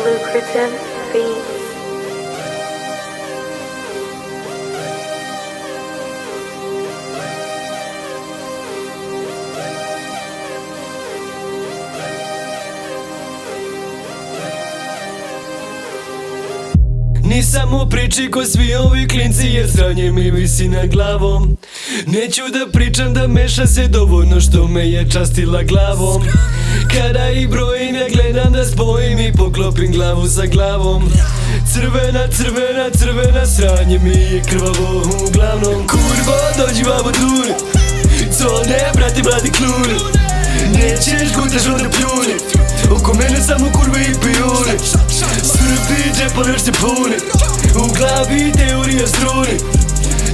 Lucrative Beats. Nisam u priči ko svi ovi klinci jer sranje mi visi nad glavom. Neću da pričam da meša se dovoljno što me je častila glavom. Kada ih brojim ja gledam da spojim i poklopim glavu sa glavom. Crvena, crvena, crvena, sranje mi je krvavo uglavnom. Kurvo, dođi vamo duri, co ne brate mladi kluni. Nećeš gutaš onda pljuni, oko mene samo kurve i pijuni. Strpi džepa već se puni, u glavi teorija struni.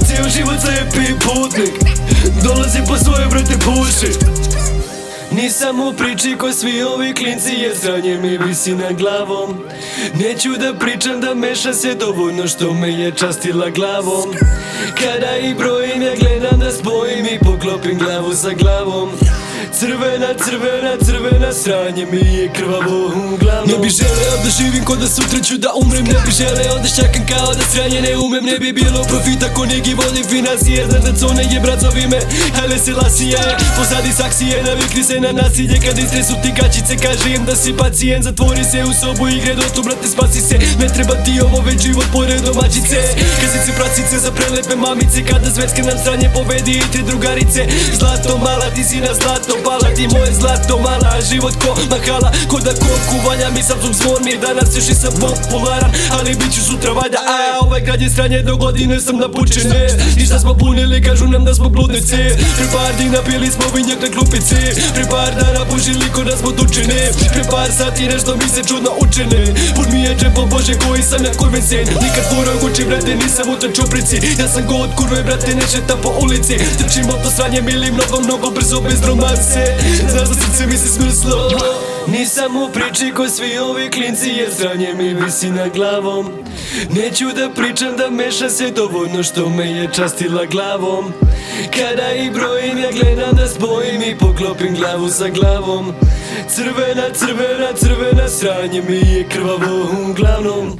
Cijel život slepi putnik, dolazi po svoje brate puši. Nisam u priči ko svi ovi klinci jer sranje mi visi nad glavom. Neću da pričam da meša se dovoljno što me je častila glavom. Kada ih brojim ja gledam da spojim i poklopim glavu sa glavom. Crvena, crvena, crvena, sranje mi je krvavo uglavnom. Ne bi želeo da živim ko da sutra ću da umrem. Ne bi želeo da šakam kao da sranje ne umem. Ne bi bilo profita ko negi voli financije. Znaš da co ne je brat zovi me Haile Selassie. Posadi saksije, navikni se na nasilje. Kad istresu ti gačice kaže im da si pacijent. Zatvori se u sobu igre do tu brate spasi se. Ne treba ti ovo već život pored domaćice. Kazice pracice za prelepe mamice. Kada zvetske nam sranje povedi i tri drugarice. Zlato mala ti si na zlato pala, ti moje zlato mala, život ko mahala. Ko da koku valja mi Samsung zvon mi danas još i sam popularan. Ali bit ću sutra valjda, ovaj grad je sranje, do godine sam napučene. I šta smo punili, kažu nam da smo bludnice. Pre par dina pili smo vinjak na klupici. Pre par dana pušili ko da smo tučene. Pre par sati nešto mi se čudno učene. Pun mi je džepo bože koji sam ja kurven sen. Nikad furao Gucci brate, nisam u toj čuprici. Ja sam god kurve brate, ne šetam po ulici. Trčim to sranje mili mnogo brzo bez romanse. Znaš da srce mi se smrslo. Nisam u priči ko svi ovi klinci jer sranje mi visi nad glavom. Neću da pričam da meša se dovoljno što me je častila glavom. Kada ih brojim ja gledam da spojim i poklopim glavu sa glavom. Crvena, crvena, crvena, sranje mi je krvavo uglavnom.